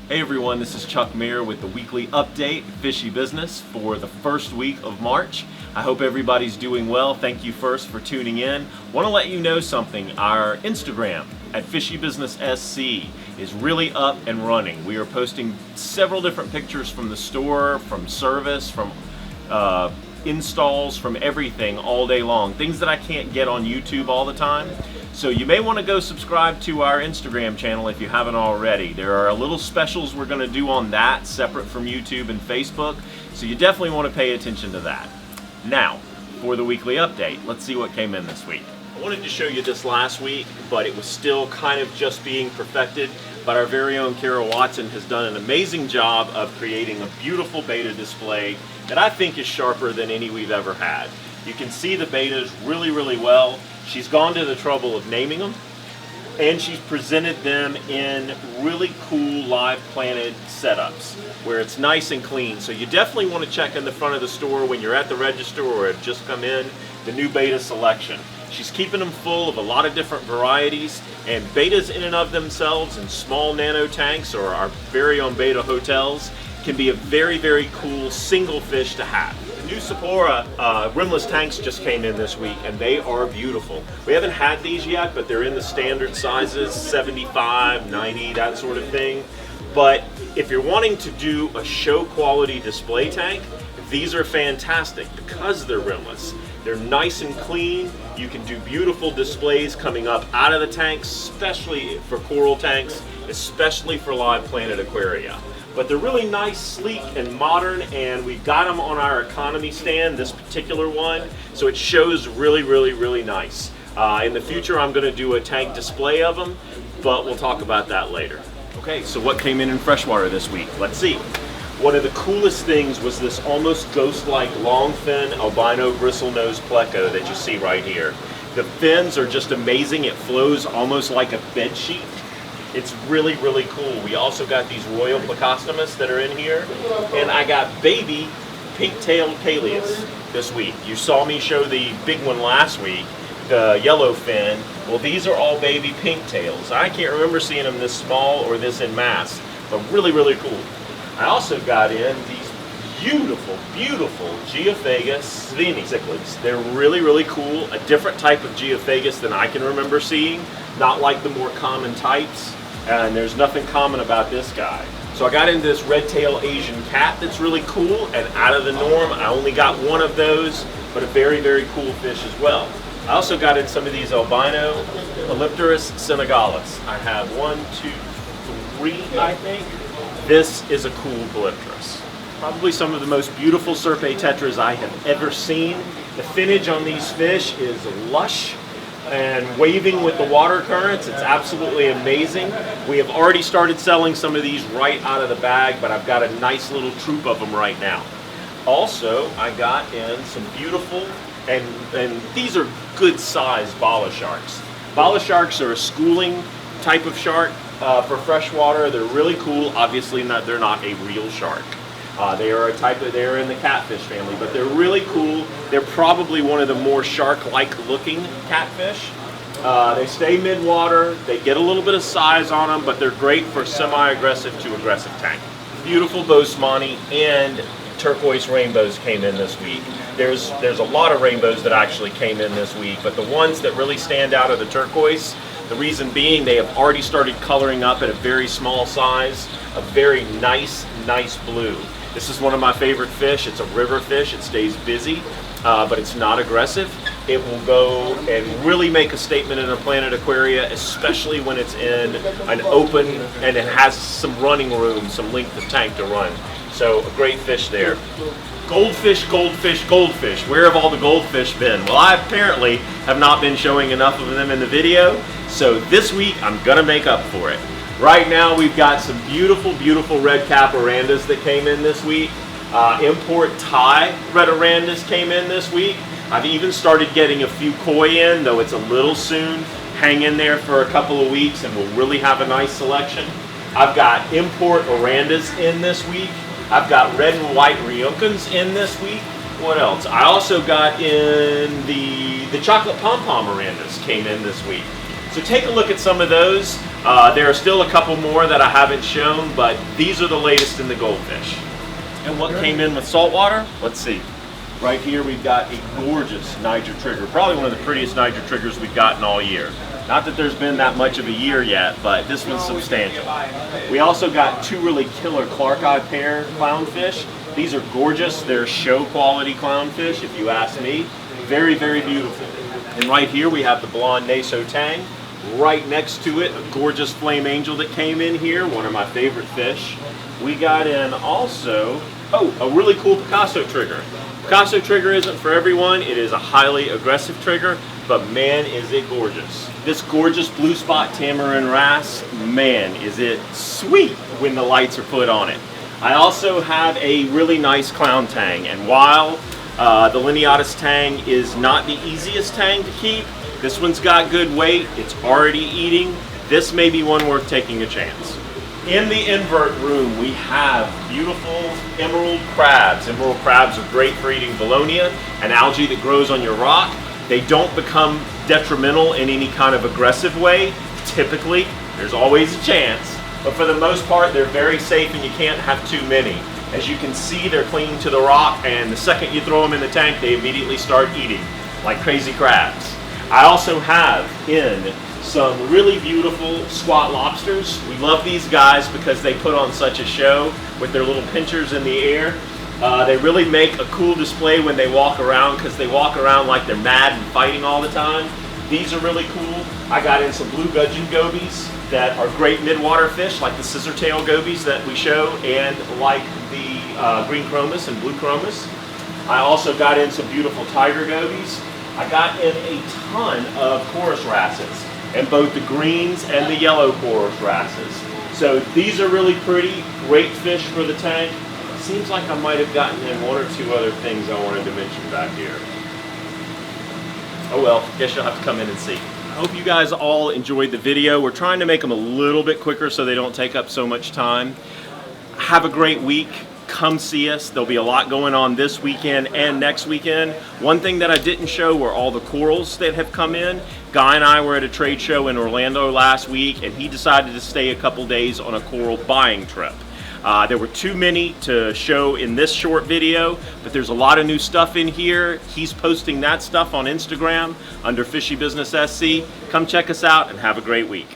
Hey everyone, this is Chuck Mayer with the weekly update, Fishy Business, for the first week of March. I hope everybody's doing well. Thank you first for tuning in. Want to let you know something. Our Instagram at Fishy Business SC is really up and running. We are posting several different pictures from the store, from service, from installs, from everything all day long. Things that I can't get on YouTube all the time. So you may want to go subscribe to our Instagram channel if you haven't already. There are a little specials we're going to do on that separate from YouTube and Facebook. So you definitely want to pay attention to that. Now, for the weekly update, let's see what came in this week. I wanted to show you this last week, but it was still kind of just being perfected. But our very own Kara Watson has done an amazing job of creating a beautiful beta display that I think is sharper than any we've ever had. You can see the betas really well. She's gone to the trouble of naming them, and she's presented them in really cool live planted setups where it's nice and clean. So you definitely want to check in the front of the store when you're at the register or have just come in, the new beta selection. She's keeping them full of a lot of different varieties, and betas in and of themselves in small nano tanks or our very own beta hotels can be a very cool single fish to have. The new Sephora rimless tanks just came in this week, and they are beautiful. We haven't had these yet, but they're in the standard sizes, 75, 90, that sort of thing. But if you're wanting to do a show quality display tank, these are fantastic because they're rimless. They're nice and clean. You can do beautiful displays coming up out of the tanks, especially for coral tanks, especially for live planted aquaria. But they're really nice, sleek, and modern, and we've got them on our economy stand, this particular one, so it shows really nice. In the future, I'm going to do a tank display of them, but we'll talk about that later. Okay, so what came in freshwater this week? Let's see. One of the coolest things was this almost ghost-like long fin albino bristlenose pleco that you see right here. The fins are just amazing. It flows almost like a bed sheet. It's really cool. We also got these royal plecostomus that are in here, and I got baby pink-tailed Chalceus this week. You saw me show the big one last week, the yellow fin. Well, these are all baby pink tails. I can't remember seeing them this small or this in mass, but really cool. I also got in these beautiful Geophagus Sveni cichlids. They're really cool, a different type of Geophagus than I can remember seeing, not like the more common types, and there's nothing common about this guy. So I got into this Redtail Asian cat that's really cool and out of the norm. I only got one of those, but a very cool fish as well. I also got in some of these albino Polypterus senegalis. I have 1, 2, 3, I think. This is a cool Polypterus. Probably some of the most beautiful Serpae tetras I have ever seen. The finnage on these fish is lush and waving with the water currents. It's absolutely amazing. We have already started selling some of these right out of the bag, but I've got a nice little troop of them right now. Also, I got in some beautiful, and these are good sized Bala Sharks. Bala Sharks are a schooling type of shark for freshwater. They're really cool. Obviously, they're not a real shark. They are they're in the Catfish family, but they're really cool. They're probably one of the more shark-like looking catfish. They stay mid-water. They get a little bit of size on them, but they're great for semi-aggressive to aggressive tank. Beautiful Bosemani and turquoise rainbows came in this week. There's a lot of rainbows that actually came in this week, but the ones that really stand out are the turquoise. The reason being they have already started coloring up at a very small size, a very nice blue. This is one of my favorite fish. It's a river fish. It stays busy, but it's not aggressive. It will go and really make a statement in a planted aquaria, especially when it's in an open and it has some running room, some length of tank to run. So a great fish there. Goldfish. Where have all the goldfish been? Well, I apparently have not been showing enough of them in the video, so this week I'm gonna make up for it. Right now we've got some beautiful red cap Orandas that came in this week. Import Thai red Orandas came in this week. I've even started getting a few koi in, though it's a little soon. Hang in there for a couple of weeks and we'll really have a nice selection. I've got import Orandas in this week. I've got red and white Ryunkans in this week. What else? I also got in the chocolate Pom Pom Orandas came in this week. So take a look at some of those. There are still a couple more that I haven't shown, but these are the latest in the goldfish. And what came in with saltwater? Let's see. Right here we've got a gorgeous Niger Trigger, probably one of the prettiest Niger Triggers we've gotten all year. Not that there's been that much of a year yet, but this one's substantial. We also got two really killer Clarkii pair clownfish. These are gorgeous. They're show quality clownfish, if you ask me. Very, very beautiful. And right here we have the blonde Naso Tang. Right next to it, a gorgeous flame angel that came in here, one of my favorite fish. We got in also, a really cool Picasso Trigger. Picasso Trigger isn't for everyone. It is a highly aggressive trigger, but man, is it gorgeous. This gorgeous blue spot Tamarin wrasse, man, is it sweet when the lights are put on it. I also have a really nice clown tang, and while the lineatus tang is not the easiest tang to keep, this one's got good weight, it's already eating. This may be one worth taking a chance. In the invert room, we have beautiful emerald crabs. Emerald crabs are great for eating Valonia, an algae that grows on your rock. They don't become detrimental in any kind of aggressive way, typically. There's always a chance, but for the most part, they're very safe and you can't have too many. As you can see, they're clinging to the rock, and the second you throw them in the tank, they immediately start eating like crazy crabs. I also have in some really beautiful squat lobsters. We love these guys because they put on such a show with their little pinchers in the air. They really make a cool display when they walk around because they walk around like they're mad and fighting all the time. These are really cool. I got in some blue gudgeon gobies that are great midwater fish, like the scissor tail gobies that we show, and like the green chromis and blue chromis. I also got in some beautiful tiger gobies. I got in a ton of Coris Wrasses, and both the greens and the yellow Coris Wrasses. So these are really pretty, great fish for the tank. Seems like I might have gotten in one or two other things I wanted to mention back here. Oh well, guess you'll have to come in and see. I hope you guys all enjoyed the video. We're trying to make them a little bit quicker so they don't take up so much time. Have a great week. Come see us. There'll be a lot going on this weekend and next weekend. One thing that I didn't show were all the corals that have come in. Guy and I were at a trade show in Orlando last week, and he decided to stay a couple days on a coral buying trip. There were too many to show in this short video, but there's a lot of new stuff in here. He's posting that stuff on Instagram under Fishy Business SC. Come check us out and have a great week.